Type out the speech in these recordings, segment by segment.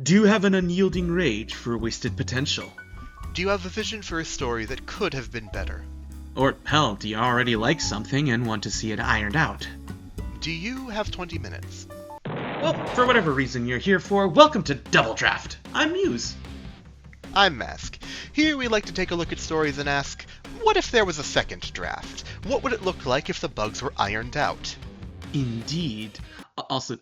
Do you have an unyielding rage for wasted potential? Do you have a vision for a story that could have been better? Or, hell, do you already like something and want to see it ironed out? Do you have 20 minutes? Well, for whatever reason you're here for, welcome to Double Draft. I'm Muse. I'm Mask. Here we like to take a look at stories and ask, what if there was a second draft? What would it look like if the bugs were ironed out? Indeed. Also,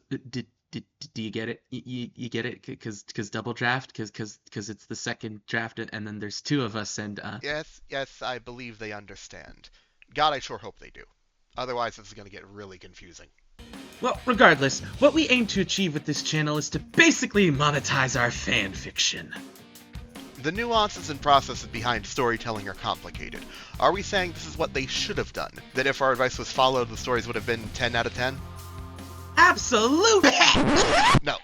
do you get it? You get it? Because Double Draft? Because it's the second draft and then there's two of us and, Yes, I believe they understand. God, I sure hope they do. Otherwise, this is going to get really confusing. Well, regardless, what we aim to achieve with this channel is to basically monetize our fan fiction. The nuances and processes behind storytelling are complicated. Are we saying this is what they should have done? That if our advice was followed, the stories would have been 10 out of 10? Absolutely! No.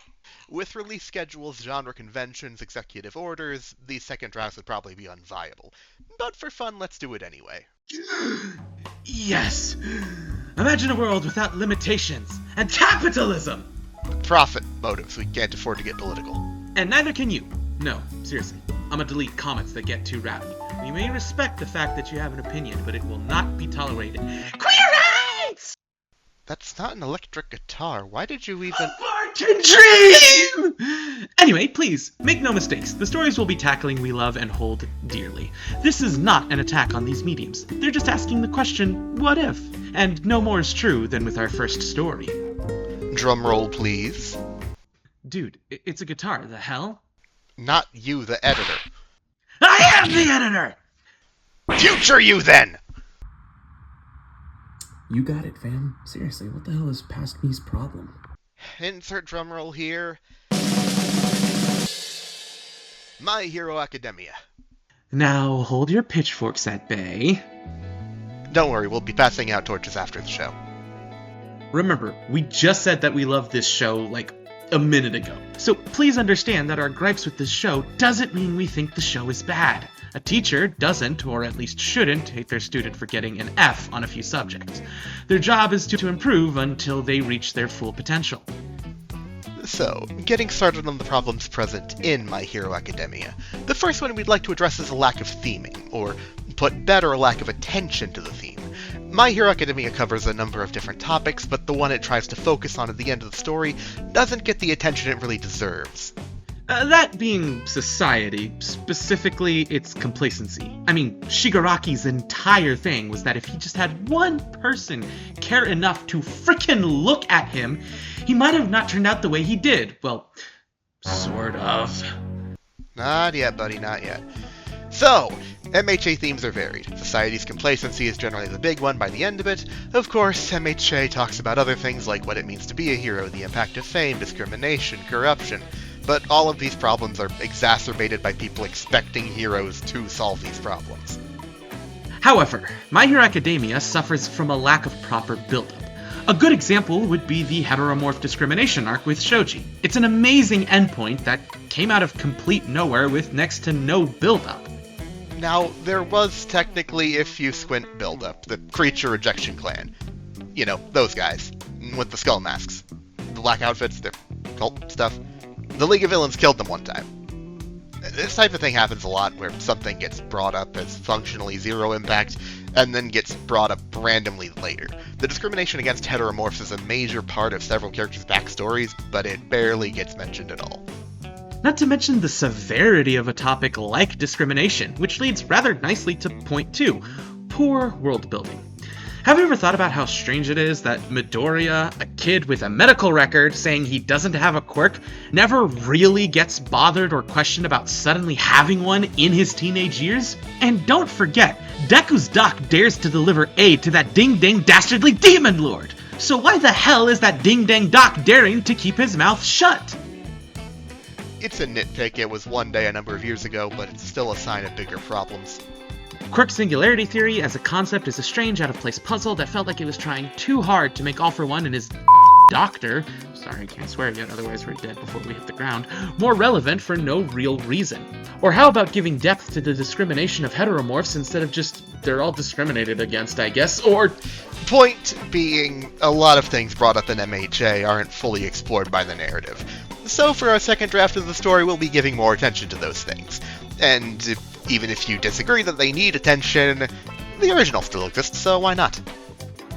With release schedules, genre conventions, executive orders, these second drafts would probably be unviable. But for fun, let's do it anyway. Yes! Imagine a world without limitations and capitalism! Profit motives, we can't afford to get political. And neither can you. No, seriously. I'm gonna delete comments that get too rowdy. We may respect the fact that you have an opinion, but it will not be tolerated. Queer rights! That's not an electric guitar. Why did you even... American dream! Anyway, please, make no mistakes. The stories we'll be tackling we love and hold dearly. This is not an attack on these mediums. They're just asking the question, what if? And no more is true than with our first story. Drum roll, please. Dude, it's a guitar, the hell? Not you, the editor. I am the editor! Future you, then! You got it, fam. Seriously, what the hell is past me's problem? Insert drum roll here. My Hero Academia. Now, hold your pitchforks at bay. Don't worry, we'll be passing out torches after the show. Remember, we just said that we love this show, like, a minute ago. So please understand that our gripes with this show doesn't mean we think the show is bad. A teacher doesn't, or at least shouldn't, hate their student for getting an F on a few subjects. Their job is to improve until they reach their full potential. So, getting started on the problems present in My Hero Academia. The first one we'd like to address is a lack of theming, or put better, a lack of attention to the theme. My Hero Academia covers a number of different topics, but the one it tries to focus on at the end of the story doesn't get the attention it really deserves. That being society, specifically its complacency. I mean, Shigaraki's entire thing was that if he just had one person care enough to frickin' look at him, he might have not turned out the way he did. Well, sort of. Not yet, buddy, not yet. So, MHA themes are varied. Society's complacency is generally the big one by the end of it. Of course, MHA talks about other things like what it means to be a hero, the impact of fame, discrimination, corruption. But all of these problems are exacerbated by people expecting heroes to solve these problems. However, My Hero Academia suffers from a lack of proper build-up. A good example would be the heteromorph discrimination arc with Shoji. It's an amazing endpoint that came out of complete nowhere with next to no build-up. Now, there was technically, if you squint, build-up. The Creature Rejection Clan. You know, those guys. With the skull masks. The black outfits, their cult stuff. The League of Villains killed them one time. This type of thing happens a lot where something gets brought up as functionally zero impact, and then gets brought up randomly later. The discrimination against heteromorphs is a major part of several characters' backstories, but it barely gets mentioned at all. Not to mention the severity of a topic like discrimination, which leads rather nicely to point 2, poor world building. Have you ever thought about how strange it is that Midoriya, a kid with a medical record saying he doesn't have a quirk, never really gets bothered or questioned about suddenly having one in his teenage years? And don't forget, Deku's doc dares to deliver aid to that ding-dang dastardly demon lord! So why the hell is that ding-dang doc daring to keep his mouth shut? It's a nitpick, it was one day a number of years ago, but it's still a sign of bigger problems. Quirk singularity theory as a concept is a strange, out-of-place puzzle that felt like it was trying too hard to make All For One and his doctor, sorry, can't swear yet, otherwise we're dead before we hit the ground, more relevant for no real reason. Or how about giving depth to the discrimination of heteromorphs instead of just, they're all discriminated against, I guess, or... Point being, a lot of things brought up in MHA aren't fully explored by the narrative. So for our second draft of the story, we'll be giving more attention to those things. And even if you disagree that they need attention, the original still exists, so why not?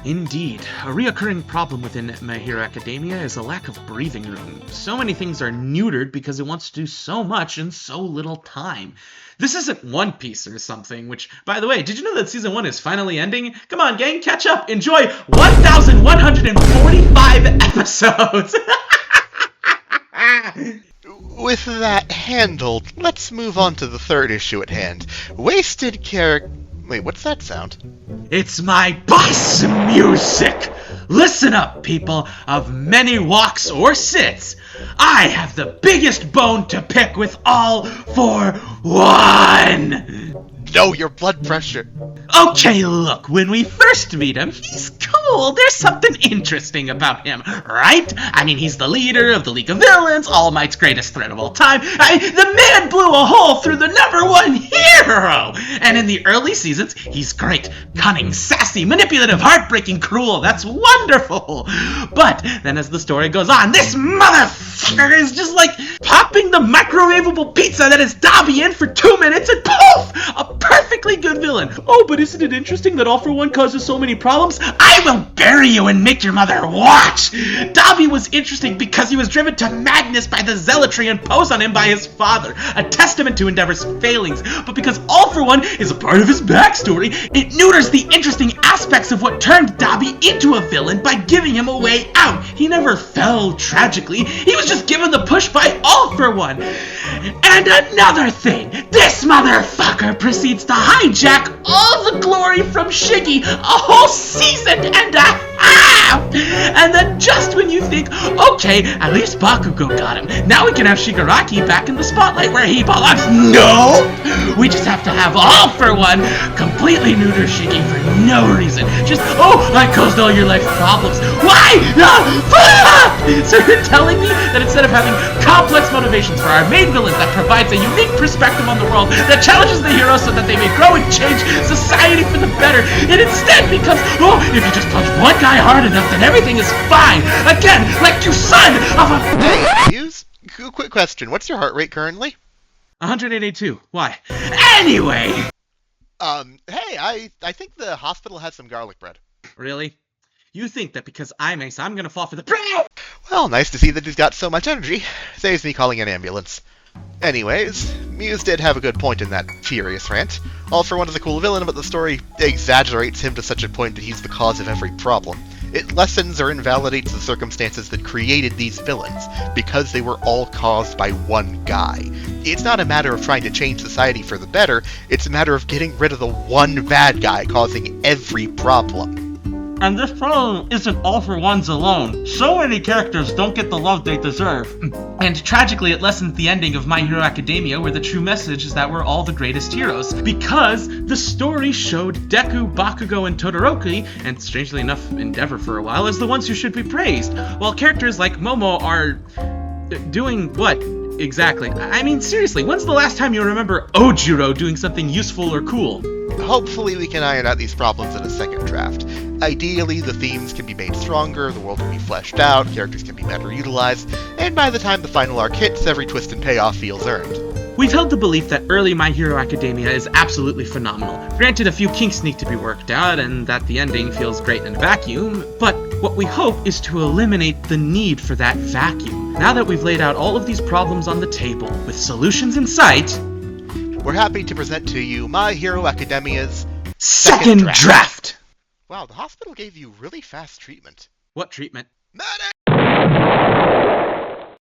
Indeed. A reoccurring problem within My Hero Academia is a lack of breathing room. So many things are neutered because it wants to do so much in so little time. This isn't One Piece or something, which, by the way, did you know that Season 1 is finally ending? Come on, gang, catch up! Enjoy 1,145 episodes! With that handled, let's move on to the third issue at hand. Wasted character... Wait, what's that sound? It's my boss music! Listen up, people of many walks or sits. I have the biggest bone to pick with all for one! No, your blood pressure. Okay, look, when we first meet him, he's cool. There's something interesting about him, right? I mean, he's the leader of the League of Villains, All Might's greatest threat of all time. The man blew a hole through the #1 hero! And in the early seasons, he's great. Cunning, sassy, manipulative, heartbreaking, cruel. That's wonderful. But then as the story goes on, this motherfucker is just like popping the microwavable pizza that is Dobby in for 2 minutes and poof! A perfectly good villain. Oh, but isn't it interesting that All for One causes so many problems? I will bury you and make your mother watch! Dobby was interesting because he was driven to madness by the zealotry imposed on him by his father, a testament to Endeavor's failings. But because All for One is a part of his backstory, it neuters the interesting aspects of what turned Dobby into a villain by giving him a way out. He never fell tragically. He was just given the push by All for One. And another thing, this motherfucker proceeds to hijack all the glory from Shiggy a whole season and a half! And then just when you think, okay, at least Bakugo got him, now we can have Shigaraki back in the spotlight where he belongs. No! We just have to have All for One completely neuter Shiggy for no reason. Just, oh, I caused all your life problems. Why? So you're telling me that instead of having complex motivations for our main villain that provides a unique perspective on the world, that challenges the heroes so that they may grow and change society for the better, it instead becomes, oh, if you just punch one guy hard enough, then everything is fine. Again, like you son of a... Hey, Muse, quick question. What's your heart rate currently? 182. Why? Anyway! Hey, I think the hospital has some garlic bread. Really? You think that because I'm Ace, I'm gonna fall for the... Well, nice to see that he's got so much energy. Saves me calling an ambulance. Anyways, Muse did have a good point in that furious rant. All for One is a cool villain, but the story exaggerates him to such a point that he's the cause of every problem. It lessens or invalidates the circumstances that created these villains, because they were all caused by one guy. It's not a matter of trying to change society for the better, it's a matter of getting rid of the one bad guy causing every problem. And this problem isn't All for Ones alone. So many characters don't get the love they deserve. And tragically, it lessens the ending of My Hero Academia, where the true message is that we're all the greatest heroes. Because the story showed Deku, Bakugo, and Todoroki, and strangely enough, Endeavor for a while, as the ones who should be praised, while characters like Momo are... doing what? Exactly. I mean, seriously, when's the last time you remember Ojiro doing something useful or cool? Hopefully we can iron out these problems in a second draft. Ideally, the themes can be made stronger, the world can be fleshed out, characters can be better utilized, and by the time the final arc hits, every twist and payoff feels earned. We've held the belief that early My Hero Academia is absolutely phenomenal. Granted, a few kinks need to be worked out, and that the ending feels great in a vacuum, but what we hope is to eliminate the need for that vacuum. Now that we've laid out all of these problems on the table, with solutions in sight, we're happy to present to you My Hero Academia's second draft! Wow, the hospital gave you really fast treatment. What treatment? Medic!